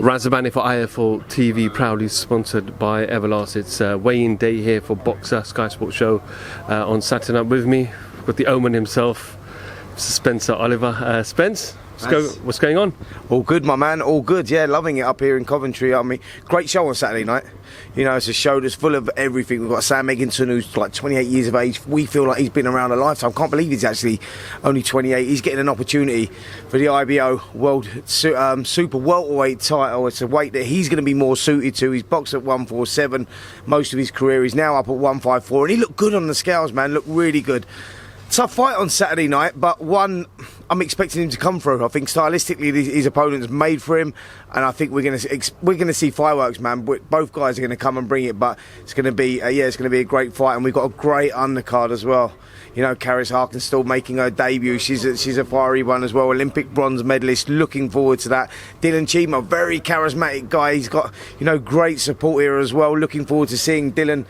Razabani for IFL TV, proudly sponsored by Everlast. It's weigh-in day here for Boxer, Sky Sports Show on Saturday night. With me, got the Omen himself, Spencer Oliver. Spence, what's going on? All good, my man, all good. Yeah, loving it up here in Coventry. I mean, great show on Saturday night. You know, it's a show that's full of everything. We've got Sam Egginson, who's like 28 years of age. We feel like he's been around a lifetime. Can't believe he's actually only 28. He's getting an opportunity for the IBO World Super Welterweight title. It's a weight that he's going to be more suited to. He's boxed at 147 most of his career. He's now up at 154, and he looked good on the scales, man. Looked really good. Tough fight on Saturday night, but one I'm expecting him to come through. I think stylistically his opponent's made for him, and I think we're going to see fireworks, man. Both guys are going to come and bring it, but it's going to be it's going to be a great fight, and we've got a great undercard as well. You know, Karis Harkin still making her debut. She's a fiery one as well. Olympic bronze medalist. Looking forward to that. Dylan Chima, very charismatic guy. He's got, you know, great support here as well. Looking forward to seeing Dylan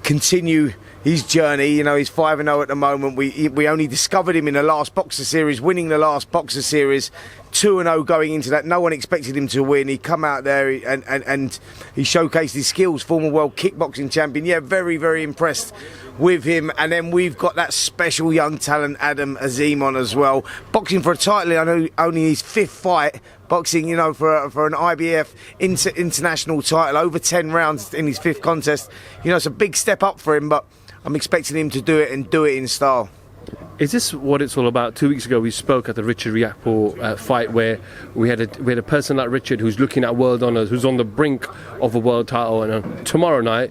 continue his journey. You know, he's 5-0 at the moment. We only discovered him in the last Boxer Series, winning the last Boxer Series, 2-0 going into that. No one expected him to win. He come out there and he showcased his skills. Former world kickboxing champion. Yeah, very, very impressed with him. And then we've got that special young talent, Azeem, on as well. Boxing for a title, I know only his 5th fight. Boxing, you know, for an IBF international title, over 10 rounds in his 5th contest. You know, it's a big step up for him, but I'm expecting him to do it and do it in style. Is this what it's all about? 2 weeks ago we spoke at the Richard Riakpo fight, where we had a person like Richard who's looking at world honours, who's on the brink of a world title, and tomorrow night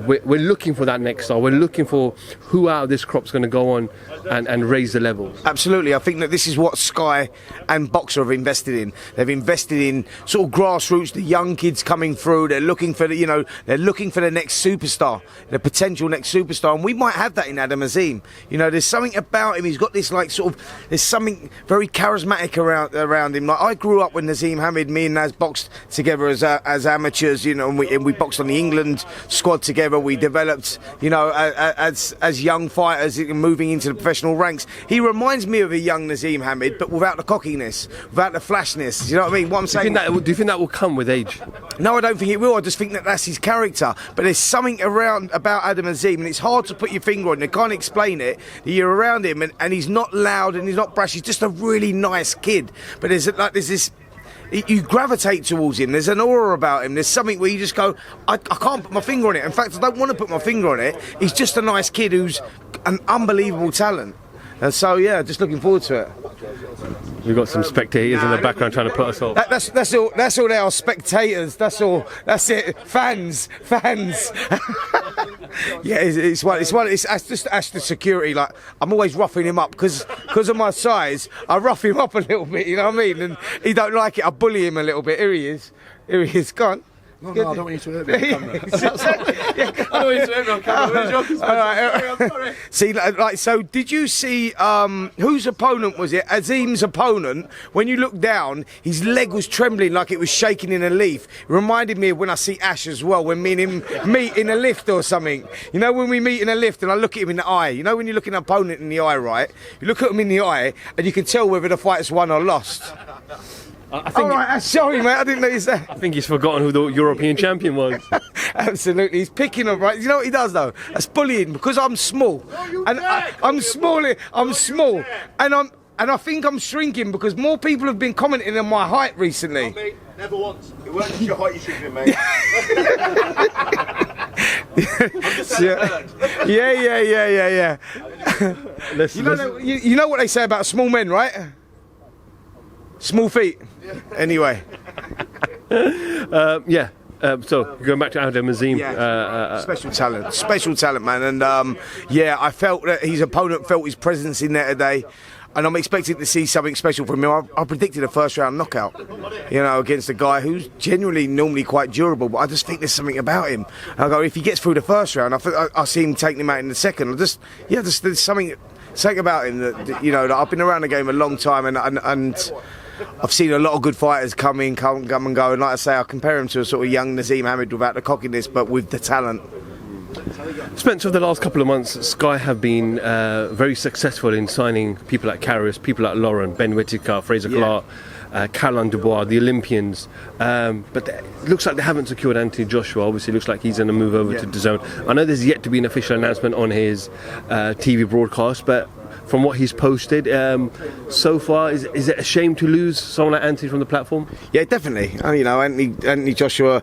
we're looking for that next star. We're looking for who out of this crop's going to go on and raise the level. Absolutely. I think that this is what Sky and Boxer have invested in. They've invested in sort of grassroots, the young kids coming through. They're looking for they're looking for the next superstar, the potential next superstar, and we might have that in Azeem. You know, there's something about him. He's got this there's something very charismatic around him. Like, I grew up when Azeem Hamid, me and Naz boxed together as amateurs. You know, and we boxed on the England squad together. We developed, you know, as young fighters moving into the professional ranks. He reminds me of a young Azeem Hamid, but without the cockiness, without the flashness. You know what I mean? What I'm saying. Do you think that will come with age? No, I don't think it will. I just think that that's his character. But there's something about Azeem, and it's hard to put your finger on. You can't explain it. You're around him, and he's not loud and he's not brash. He's just a really nice kid. But there's this. You gravitate towards him. There's an aura about him. There's something where you just go, I can't put my finger on it. In fact, I don't want to put my finger on it. He's just a nice kid who's an unbelievable talent. And so, yeah, just looking forward to it. We've got some spectators in the background trying to put us off. That's all they are, spectators. That's all. That's it. Fans. Yeah, it's just Ashton security. Like, I'm always roughing him up because of my size. I rough him up a little bit, you know what I mean? And he don't like it. I bully him a little bit. Here he is. Go on. No, I don't want you to hurt me on camera. I don't want you to hurt me on camera. I'm sorry. See, so did you see whose opponent was it? Azeem's opponent. When you look down, his leg was trembling like it was shaking in a leaf. It reminded me of when I see Ash as well, when me and him meet in a lift or something. You know, when we meet in a lift and I look at him in the eye. You know, when you look at an opponent in the eye, right? You look at him in the eye and you can tell whether the fight's won or lost. I think. All right, sorry, mate. I didn't notice that. I think he's forgotten who the European champion was. Absolutely, he's picking up, right? You know what he does though? That's bullying because I'm small, and I'm small, and I think I'm shrinking because more people have been commenting on my height recently. Mate, never once. It wasn't just your height you shrinking, mate. Yeah. You know what they say about small men, right? Small feet. Anyway. So going back to Azeem. Special talent, man. And I felt that his opponent felt his presence in there today. And I'm expecting to see something special from him. I predicted a first round knockout, you know, against a guy who's generally normally quite durable, but I just think there's something about him. And I go, if he gets through the first round, I see him taking him out in the second. There's something about him that, you know, that I've been around the game a long time, and I've seen a lot of good fighters come and go, and like I say, I compare him to a sort of young Azeem Hamid without the cockiness, but with the talent. Spencer, over the last couple of months, Sky have been very successful in signing people like Karras, people like Lauren, Ben Whittaker, Fraser Clark. Caroline Dubois, the Olympians. But it looks like they haven't secured Anthony Joshua. Obviously, it looks like he's going to move over to DAZN. I know there's yet to be an official announcement on his TV broadcast, but from what he's posted so far, is it a shame to lose someone like Anthony from the platform? Yeah, definitely. You know, Anthony Joshua.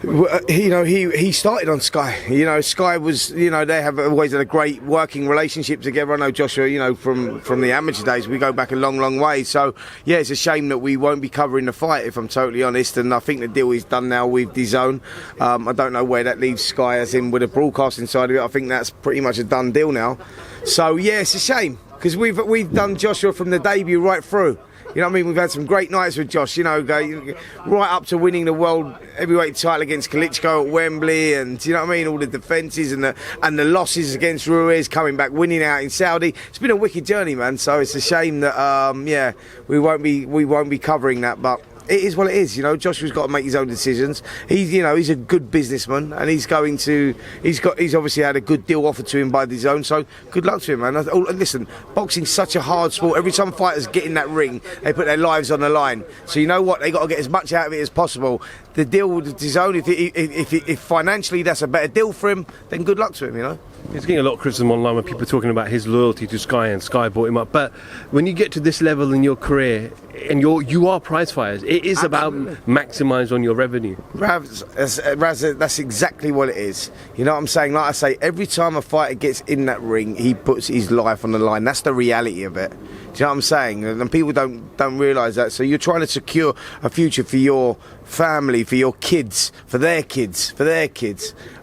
You know, he started on Sky. You know, Sky was, you know, they have always had a great working relationship together. I know Joshua, you know, from the amateur days, we go back a long, long way. So, yeah, it's a shame that we won't be covering the fight, if I'm totally honest. And I think the deal is done now with DAZN. I don't know where that leaves Sky, as in with the broadcasting side of it. I think that's pretty much a done deal now. So, yeah, it's a shame because we've done Joshua from the debut right through. You know what I mean? We've had some great nights with Josh, you know, right up to winning the world heavyweight title against Klitschko at Wembley, and you know what I mean, all the defences and the losses against Ruiz, coming back, winning out in Saudi. It's been a wicked journey, man. So it's a shame that we won't be covering that, but it is what it is, you know. Joshua's got to make his own decisions. He's a good businessman, and he's obviously had a good deal offered to him by DAZN. So good luck to him, man. Listen, boxing's such a hard sport. Every time fighters get in that ring, they put their lives on the line. So you know what? They got to get as much out of it as possible. The deal with DAZN, if financially that's a better deal for him, then good luck to him, you know. He's getting a lot of criticism online when people are talking about his loyalty to Sky and Sky brought him up. But when you get to this level in your career and you are prize fighters, it is about maximise on your revenue. Raz, that's exactly what it is. You know what I'm saying? Like I say, every time a fighter gets in that ring, he puts his life on the line. That's the reality of it. Do you know what I'm saying? And people don't realise that. So you're trying to secure a future for your family, for your kids, for their kids.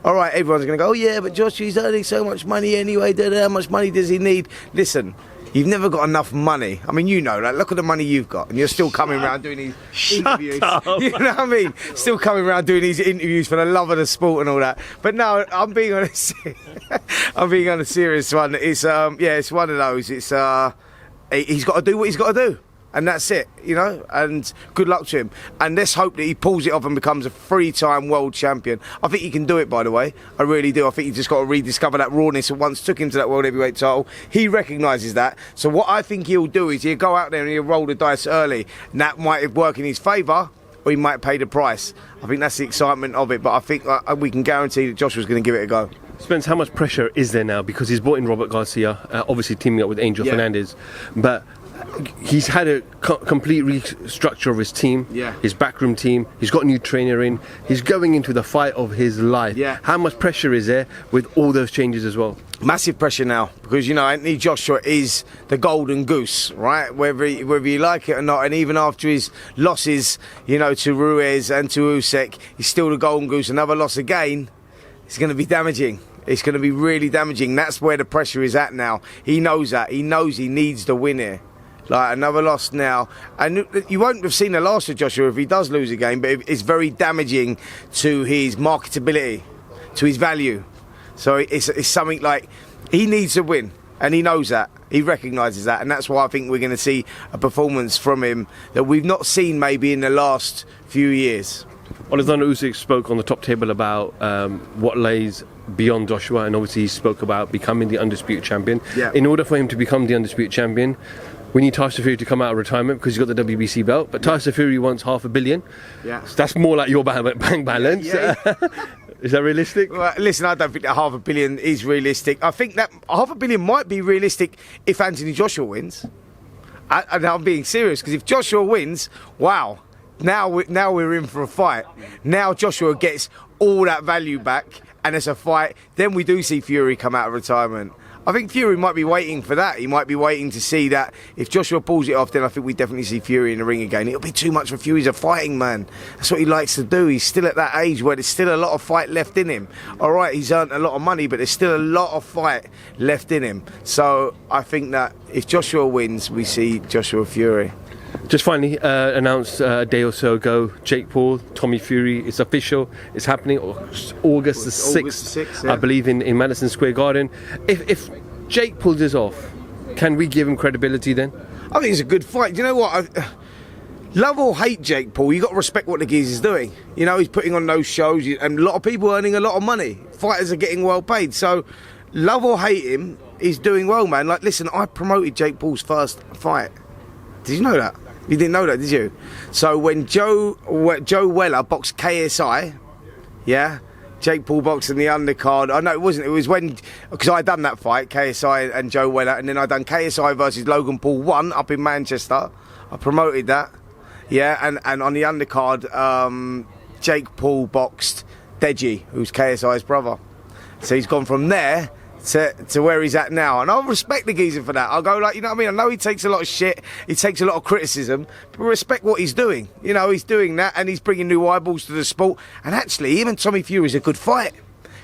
All right, everyone's going to go, oh yeah, but Josh, he's earning so much money anyway. How much money does he need? Listen, you've never got enough money. I mean, you know that. Look at the money you've got, and you're still coming around doing these interviews. You know what I mean? Still coming around doing these interviews for the love of the sport and all that. But no, I'm being on a serious one. It's it's one of those. It's he's got to do what he's got to do. And that's it, you know, and good luck to him. And let's hope that he pulls it off and becomes a 3-time world champion. I think he can do it, by the way. I really do. I think he's just got to rediscover that rawness that once took him to that world heavyweight title. He recognises that. So what I think he'll do is he'll go out there and he'll roll the dice early. And that might work in his favour, or he might pay the price. I think that's the excitement of it. But I think we can guarantee that Joshua's going to give it a go. Spence, how much pressure is there now? Because he's brought in Robert Garcia, obviously teaming up with Angel Fernandez. But he's had a complete restructure of his team, his backroom team. He's got a new trainer in. He's going into the fight of his life. How much pressure is there with all those changes as well? Massive pressure now, because you know Anthony Joshua is the golden goose, right? Whether you like it or not, and even after his losses, you know, to Ruiz and to Usyk, he's still the golden goose. Another loss again, it's going to be damaging. It's going to be really damaging. That's where the pressure is at now. He knows that. He knows he needs the win here. Like another loss now, and you won't have seen the last of Joshua if he does lose a game, but it's very damaging to his marketability, to his value. So it's something like he needs to win, and he knows that. He recognises that, and that's why I think we're going to see a performance from him that we've not seen maybe in the last few years. Alexander Usyk spoke on the top table about what lays beyond Joshua, and obviously he spoke about becoming the undisputed champion. In order for him to become the undisputed champion, we need Tyson Fury to come out of retirement because he's got the WBC belt. But Tyson Fury wants $500 million. So that's more like your bank balance. Is that realistic? Well, listen, I don't think that $500 million is realistic. I think that $500 million might be realistic if Anthony Joshua wins. And I'm being serious, because if Joshua wins, wow, now we're in for a fight. Now Joshua gets all that value back, and it's a fight. Then we do see Fury come out of retirement. I think Fury might be waiting for that. He might be waiting to see that if Joshua pulls it off, then I think we definitely see Fury in the ring again. It'll be too much for Fury. He's a fighting man. That's what he likes to do. He's still at that age where there's still a lot of fight left in him. All right, he's earned a lot of money, but there's still a lot of fight left in him. So I think that if Joshua wins, we see Joshua Fury. Just finally announced a day or so ago, Jake Paul, Tommy Fury, it's official, it's happening August the 6th, I believe, in Madison Square Garden. If Jake pulls this off, can we give him credibility then? I think it's a good fight. Do you know what? Love or hate Jake Paul, you got to respect what the geezer's doing. You know, he's putting on those shows, and a lot of people earning a lot of money. Fighters are getting well paid. So, love or hate him, he's doing well, man. Like, listen, I promoted Jake Paul's first fight. Did you know that? You didn't know that, did you? So when Joe Weller boxed KSI, yeah, Jake Paul boxed in the undercard. I know it wasn't. It was when, because I done that fight, KSI and Joe Weller, and then I done KSI versus Logan Paul 1 up in Manchester. I promoted that, yeah, and on the undercard, Jake Paul boxed Deji, who's KSI's brother. So he's gone from there to where he's at now, and I'll respect the geezer for that. I'll go like, you know what I mean? I know he takes a lot of shit, he takes a lot of criticism, but respect what he's doing. You know, he's doing that, and he's bringing new eyeballs to the sport. And actually, even Tommy Fury's a good fight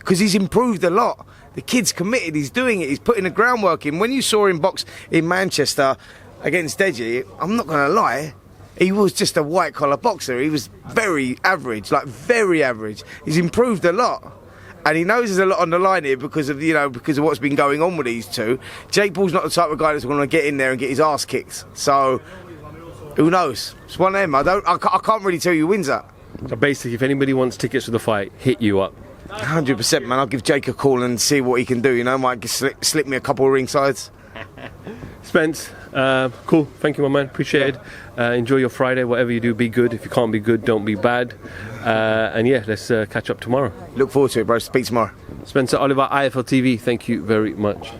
because he's improved a lot. The kid's committed, he's doing it, he's putting the groundwork in. When you saw him box in Manchester against Deji, I'm not going to lie, he was just a white-collar boxer. He was very average, like very average. He's improved a lot. And he knows there's a lot on the line here because of what's been going on with these two. Jake Paul's not the type of guy that's going to get in there and get his ass kicked. So, who knows? It's one of them. I can't really tell you who wins that. So basically, if anybody wants tickets for the fight, hit you up. 100%, man. I'll give Jake a call and see what he can do. You know, might slip me a couple of ring sides. Spence, cool. Thank you, my man. Appreciate it. Enjoy your Friday. Whatever you do, be good. If you can't be good, don't be bad. And yeah, let's catch up tomorrow. Look forward to it, bro. Speak tomorrow. Spencer Oliver, IFL TV. Thank you very much.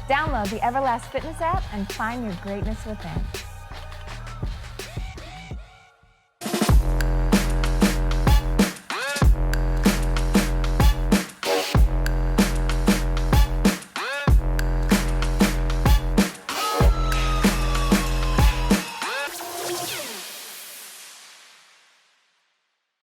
Download the Everlast Fitness app and find your greatness within.